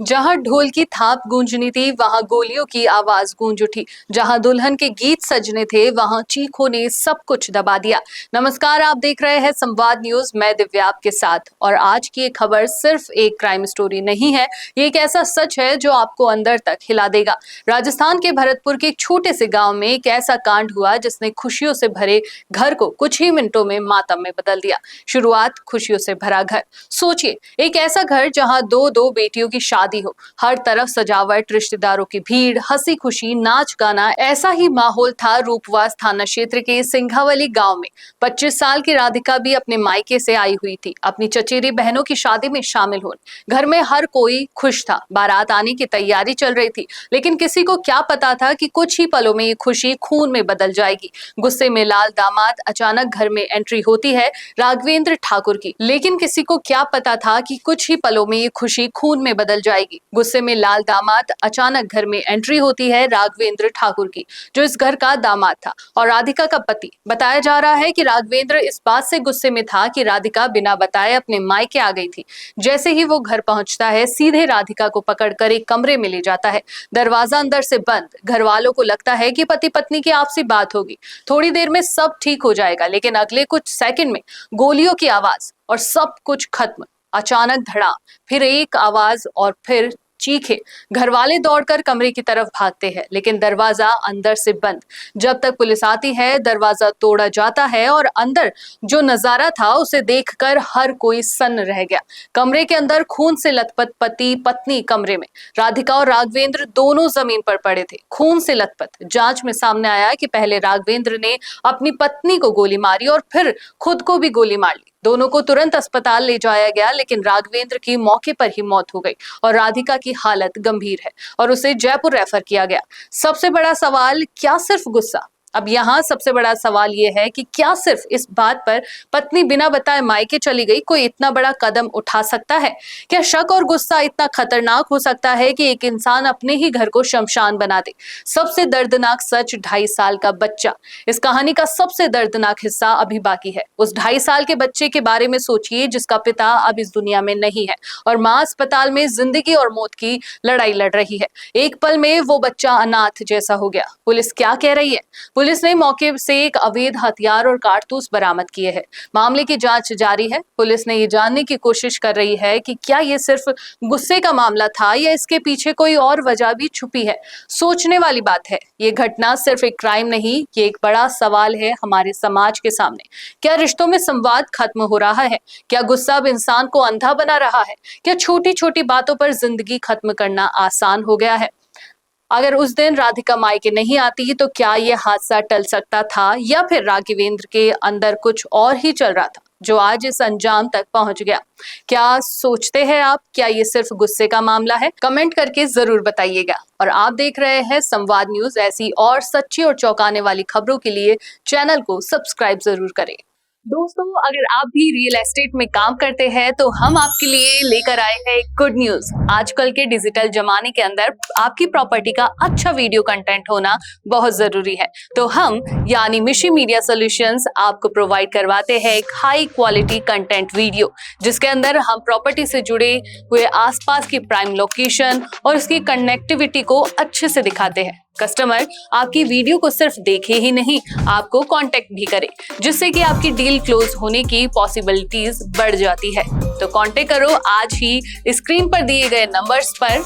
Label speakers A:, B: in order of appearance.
A: जहां ढोल की थाप गूंजनी थी वहां गोलियों की आवाज गूंज उठी। जहां दुल्हन के गीत सजने थे वहां चीखों ने सब कुछ दबा दिया। नमस्कार, आप देख रहे हैं संवाद न्यूज। मैं दिव्या आपके साथ। और आज की ये खबर सिर्फ एक क्राइम स्टोरी नहीं है, ये एक ऐसा सच है जो आपको अंदर तक हिला देगा। राजस्थान के भरतपुर के एक छोटे से गांव में एक ऐसा कांड हुआ जिसने खुशियों से भरे घर को कुछ ही मिनटों में मातम में बदल दिया। शुरुआत खुशियों से भरा घर। सोचिए, एक ऐसा घर जहां दो दो बेटियों की शादी हो, हर तरफ सजावट, रिश्तेदारों की भीड़, हंसी खुशी, नाच गाना। ऐसा ही माहौल था रूपवास थाना क्षेत्र के सिंघावली गांव में। 25 साल की राधिका भी अपने मायके से आई हुई थी, अपनी चचेरी बहनों की शादी में शामिल होने। घर में हर कोई खुश था, बारात आने की तैयारी चल रही थी, लेकिन किसी को क्या पता था कि कुछ ही पलों में ये खुशी खून में बदल जाएगी। गुस्से में लाल दामाद अचानक घर में एंट्री होती है राघवेंद्र ठाकुर की, लेकिन किसी को क्या पता था कि कुछ ही पलों में ये खुशी खून में बदल जाएगी। गुस्से में लाल दामाद अचानक घर में एंट्री होती है राघवेंद्र ठाकुर की, जो इस घर का दामाद था और राधिका का पति। बताया जा रहा है कि राघवेंद्र इस बात से गुस्से में था कि राधिका बिना बताए अपने मायके आ गई थी। जैसे ही वो घर पहुंचता है, सीधे राधिका को पकड़कर एक कमरे में ले जाता है, दरवाजा अंदर से बंद। घर वालों को लगता है कि पति पत्नी की आपसी बात होगी, थोड़ी देर में सब ठीक हो जाएगा, लेकिन अगले कुछ सेकंड में गोलियों की आवाज और सब कुछ खत्म। अचानक धड़ाम, फिर एक आवाज और फिर चीखे। घर वाले दौड़कर कमरे की तरफ भागते हैं, लेकिन दरवाजा अंदर से बंद। जब तक पुलिस आती है, दरवाजा तोड़ा जाता है और अंदर जो नजारा था उसे देखकर हर कोई सन्न रह गया। कमरे के अंदर खून से लथपथ पति पत्नी कमरे में। राधिका और राघवेंद्र दोनों जमीन पर पड़े थे, खून से लथपथ। जांच में सामने आया कि पहले राघवेंद्र ने अपनी पत्नी को गोली मारी और फिर खुद को भी गोली मार ली। दोनों को तुरंत अस्पताल ले जाया गया, लेकिन राघवेंद्र की मौके पर ही मौत हो गई और राधिका की हालत गंभीर है और उसे जयपुर रेफर किया गया। सबसे बड़ा सवाल, क्या सिर्फ गुस्सा? अब यहाँ सबसे बड़ा सवाल ये है कि क्या सिर्फ इस बात पर पत्नी बिना बताए मायके चली गई कोई इतना बड़ा कदम उठा सकता है? क्या शक और गुस्सा इतना खतरनाक हो सकता है कि एक इंसान अपने ही घर को शमशान बना दे? सबसे दर्दनाक सच, 2.5 साल का बच्चा। इस कहानी का सबसे दर्दनाक हिस्सा अभी बाकी है। उस 2.5 साल के बच्चे के बारे में सोचिए, जिसका पिता अब इस दुनिया में नहीं है और माँ अस्पताल में जिंदगी और मौत की लड़ाई लड़ रही है। एक पल में वो बच्चा अनाथ जैसा हो गया। पुलिस क्या कह रही है? पुलिस ने मौके से एक अवैध हथियार और कारतूस बरामद किए हैं। मामले की जांच जारी है। पुलिस ने ये जानने की कोशिश कर रही है कि क्या ये सिर्फ गुस्से का मामला था या इसके पीछे कोई और वजह भी छुपी है। सोचने वाली बात है, ये घटना सिर्फ एक क्राइम नहीं, ये एक बड़ा सवाल है हमारे समाज के सामने। क्या रिश्तों में संवाद खत्म हो रहा है? क्या गुस्सा अब इंसान को अंधा बना रहा है? क्या छोटी छोटी बातों पर जिंदगी खत्म करना आसान हो गया है? अगर उस दिन राधिका मायके नहीं आती तो क्या ये हादसा टल सकता था, या फिर राघवेंद्र के अंदर कुछ और ही चल रहा था जो आज इस अंजाम तक पहुंच गया? क्या सोचते हैं आप? क्या ये सिर्फ गुस्से का मामला है? कमेंट करके जरूर बताइएगा। और आप देख रहे हैं संवाद न्यूज। ऐसी और सच्ची और चौंकाने वाली खबरों के लिए चैनल को सब्सक्राइब जरूर करें। दोस्तों, अगर आप भी रियल एस्टेट में काम करते हैं तो हम आपके लिए लेकर आए हैं एक गुड न्यूज। आजकल के डिजिटल जमाने के अंदर आपकी प्रॉपर्टी का अच्छा वीडियो कंटेंट होना बहुत जरूरी है। तो हम यानी मिशी मीडिया सॉल्यूशंस आपको प्रोवाइड करवाते हैं एक हाई क्वालिटी कंटेंट वीडियो, जिसके अंदर हम प्रॉपर्टी से जुड़े हुए आसपास की प्राइम लोकेशन और उसकी कनेक्टिविटी को अच्छे से दिखाते हैं। कस्टमर आपकी वीडियो को सिर्फ देखे ही नहीं, आपको कांटेक्ट भी करे, जिससे कि आपकी डील क्लोज होने की पॉसिबिलिटीज बढ़ जाती है। तो कांटेक्ट करो आज ही स्क्रीन पर दिए गए नंबर्स पर।